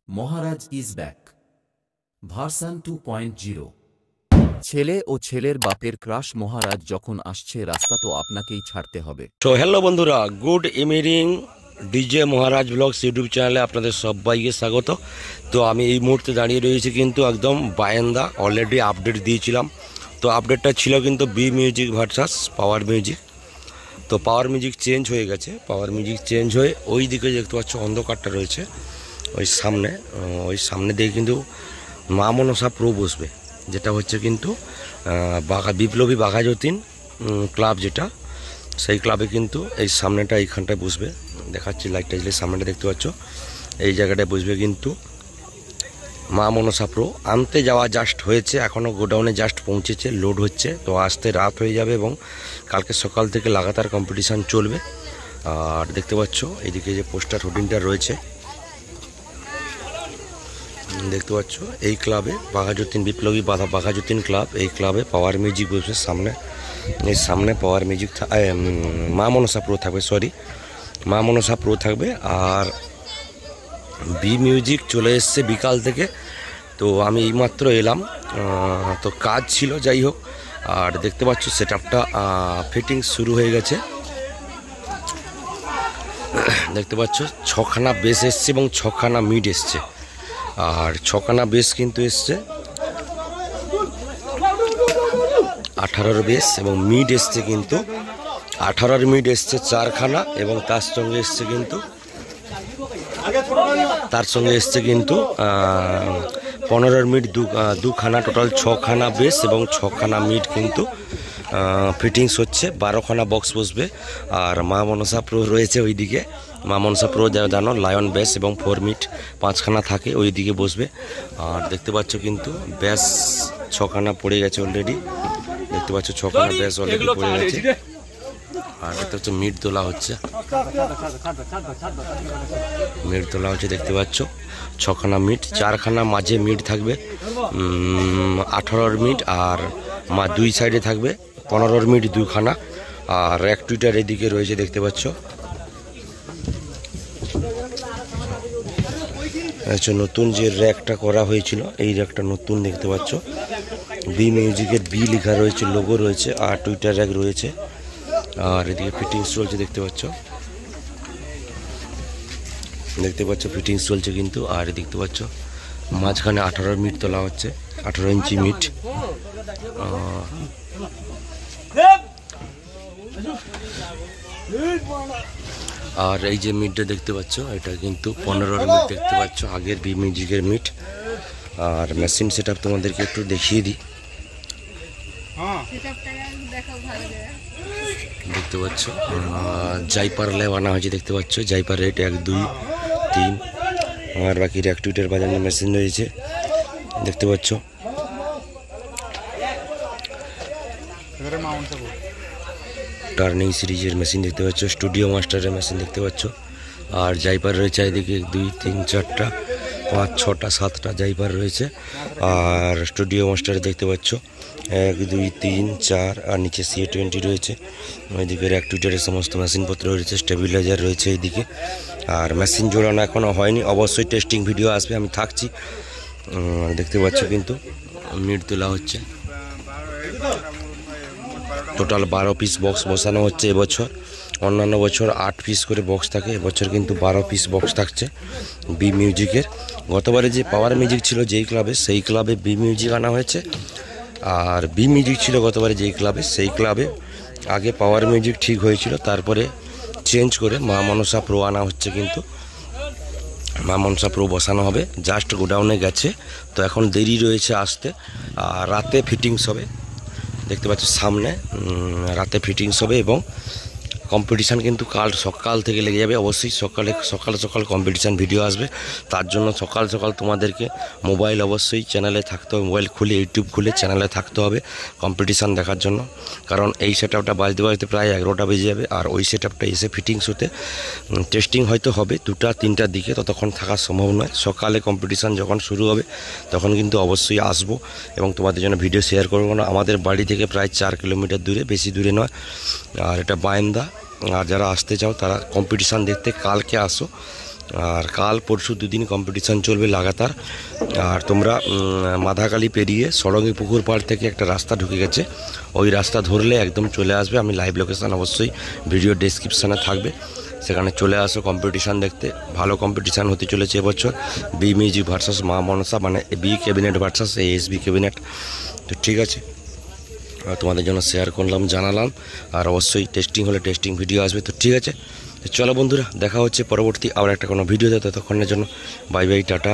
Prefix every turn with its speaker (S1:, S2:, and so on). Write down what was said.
S1: Maharaj is back version 2.0। ছেলে ও ছেলের বাপের ক্রাশ মহারাজ যখন আসছে রাস্তা তো আপনাকেই ছাড়তে হবে।
S2: তো হ্যালো বন্ধুরা, গুড ইভিনিং। ডিজে মহারাজ ব্লগস ইউটিউব চ্যানেলে আপনাদের সবাইকে স্বাগত। তো আমি এই মুহূর্তে দাঁড়িয়ে রয়েছি কিন্তু একদম বায়ান্দা। অলরেডি আপডেট দিয়েছিলাম, তো আপডেটটা ছিল কিন্তু B music versus power music. তো পাওয়ার মিউজিক চেঞ্জ হয়ে গেছে, পাওয়ার মিউজিক চেঞ্জ হয়ে ওই দিকে দেখতে পাচ্ছ অন্ধকারটা রয়েছে ওই সামনে দিয়ে কিন্তু মা মনসা প্রো বসবে, যেটা হচ্ছে কিন্তু বিপ্লবী বাঘাযতীন ক্লাব, যেটা সেই ক্লাবে কিন্তু এই সামনেটা এইখানটায় বসবে। দেখাচ্ছি লাইটটা জ্বলে সামনেটা দেখতে পাচ্ছ, এই জায়গাটায় বসবে কিন্তু মা মনসা প্রো। আনতে যাওয়া জাস্ট হয়েছে, এখনও গোডাউনে জাস্ট পৌঁছেছে, লোড হচ্ছে। তো আসতে রাত হয়ে যাবে এবং কালকে সকাল থেকে লাগাতার কম্পিটিশান চলবে। আর দেখতে পাচ্ছ এইদিকে যে পোস্টার হোর্ডিংটা রয়েছে দেখতে পাচ্ছ, এই ক্লাবে বাঘাযতীন বিপ্লবী বাঘাযতীন ক্লাব, এই ক্লাবে পাওয়ার মিউজিক বসবে সামনে। এই সামনে পাওয়ার মিউজিক মা মনসা প্রো থাকবে, মা মনসা প্রো থাকবে। আর বি মিউজিক চলে এসছে বিকাল থেকে, তো আমি এইমাত্র এলাম, তো কাজ ছিল যাই হোক। আর দেখতে পাচ্ছ সেট আপটা ফিটিং শুরু হয়ে গেছে। দেখতে পাচ্ছ ছখানা বেস এসছে এবং ছখানা মিড এসছে। আর ছখানা বেস কিন্তু এসছে 18 বেস, এবং মিড এসছে কিন্তু 18 মিড এসছে 4খানা, এবং তার সঙ্গে এসছে কিন্তু 15 মিড দুখানা, টোটাল 6খানা বেস এবং 6খানা মিড কিন্তু ফিটিংস হচ্ছে। 12খানা বক্স বসবে। আর মা মনসা প্রো রয়েছে ওইদিকে, মা মনসা প্রো জানো লায়ন বেস এবং 4 মিড 5খানা থাকে, ওই দিকে বসবে। আর দেখতে পাচ্ছ কিন্তু ব্যাস 6খানা পড়ে গেছে অলরেডি, দেখতে পাচ্ছ 6খানা ব্যাস অলরেডি পড়ে গেছে। আর দেখতে পাচ্ছ মিড তোলা হচ্ছে, দেখতে পাচ্ছ 6খানা মিড, 4খানা মাঝে মিড থাকবে 18 মিড, আর দুই সাইডে থাকবে 15 মিড 2খানা। আর এক টুইটার এদিকে রয়েছে দেখতে পাচ্ছ। আচ্ছা, নতুন যে র্যাকটা করা হয়েছিল এই র্যাকটা নতুন দেখতে পাচ্ছ, বি মিউজিকের বি লেখা রয়েছে, লোগো রয়েছে, আর টুইটার র্যাক রয়েছে। আর এদিকে ফিটিংস চলছে দেখতে পাচ্ছ, ফিটিংস চলছে কিন্তু। আর দেখতে পাচ্ছ মাঝখানে 18 মিড তোলা হচ্ছে, 18 ইঞ্চি মিড। আর এই যে মিডটা দেখতে পাচ্ছ, এটা কিন্তু 15 মিড দেখতে পাচ্ছ, আগের বি মিউজিকের মিড। আর মেশিন সেট আপ তোমাদেরকে একটু দেখিয়ে দিই। দেখতে পাচ্ছ জাইপার ল্যাব আনা হয়েছে, দেখতে পাচ্ছ জাইপার রেট 1 2 3। আর বাকি এক টুইটার বাজানোর মেশিন রয়েছে দেখতে পাচ্ছ। টার্নিং সিরিজের মেশিন দেখতে পাচ্ছ, স্টুডিও মাস্টারের মেশিন দেখতে পাচ্ছ। আর জাইপার রয়েছে এদিকে 2 3 4টা 5 6টা 7টা জাইপার রয়েছে। আর স্টুডিও মাস্টারে দেখতে পাচ্ছ 1 2 3 4, আর নিচে CA20 রয়েছে। ওইদিকে এক টুইটারের সমস্ত মেশিনপত্র রয়েছে, স্টেবিলাইজার রয়েছে এইদিকে। আর মেশিন জোড়ানো এখনও হয়নি, অবশ্যই টেস্টিং ভিডিও আসবে, আমি থাকছি। দেখতে পাচ্ছ কিন্তু মিড তোলা হচ্ছে, টোটাল 12 পিস বক্স বসানো হচ্ছে এবছর। অন্যান্য বছর 8 পিস করে বক্স থাকে, এবছর কিন্তু 12 পিস বক্স থাকছে বি মিউজিকের। গতবারে যে পাওয়ার মিউজিক ছিল যেই ক্লাবে, সেই ক্লাবে বি মিউজিক আনা হয়েছে। আর বি মিউজিক ছিল গতবারে যেই ক্লাবে, সেই ক্লাবে আগে পাওয়ার মিউজিক ঠিক হয়েছিল, তারপরে চেঞ্জ করে মা মনসা প্রো আনা হচ্ছে কিন্তু। মা মনসা প্রো বসানো হবে, জাস্ট গোডাউনে গেছে, তো এখন দেরি রয়েছে আসতে। আর রাতে ফিটিংস হবে, দেখতে পাচ্ছ সামনে রাতে ফিটিংস হবে। এবং কম্পিটিশান কিন্তু কাল সকাল থেকে লেগে যাবে, অবশ্যই সকাল কম্পিটিশান ভিডিও আসবে। তার জন্য সকাল তোমাদেরকে মোবাইল অবশ্যই চ্যানেলে থাকতে হবে, মোবাইল খুলে ইউটিউব খুলে চ্যানেলে থাকতে হবে কম্পিটিশান দেখার জন্য। কারণ এই সেট আপটা বাজতে প্রায় 11টা বেজে যাবে। আর ওই সেট আপটা এসে ফিটিংস হতে টেস্টিং হয়তো হবে 2টা 3টার দিকে, ততক্ষণ থাকা সম্ভব নয়। সকালে কম্পিটিশান যখন শুরু হবে তখন কিন্তু অবশ্যই আসবো এবং তোমাদের জন্য ভিডিও শেয়ার করবো না। আমাদের বাড়ি থেকে প্রায় 4 কিলোমিটার দূরে, বেশি দূরে নয়। আর এটা বায়ান্দা। আর যারা আসতে চাও তারা কম্পিটিশান দেখতে কালকে আসো, আর কাল পরশু দুদিন কম্পিটিশান চলবে লাগাতার। আর তোমরা মাধাকালি পেরিয়ে সরঙ্গি পুকুর পাড় থেকে একটা রাস্তা ঢুকে গেছে, ওই রাস্তা ধরলে একদম চলে আসবে। আমি লাইভ লোকেশান অবশ্যই ভিডিও ডেসক্রিপশানে থাকবে, সেখানে চলে আসো কম্পিটিশান দেখতে। ভালো কম্পিটিশান হতে চলেছে এবছর, B music versus Maa Manasa, মানে B cabinet versus ASB cabinet. তো ঠিক আছে, তোমাদের জন্য শেয়ার করলাম, জানালাম। আর অবশ্যই টেস্টিং হলে টেস্টিং ভিডিও আসবে। তো ঠিক আছে, চলো বন্ধুরা, দেখা হচ্ছে পরবর্তী আবার একটা কোনো ভিডিওতে। ততক্ষণের জন্য বাই বাই, টাটা।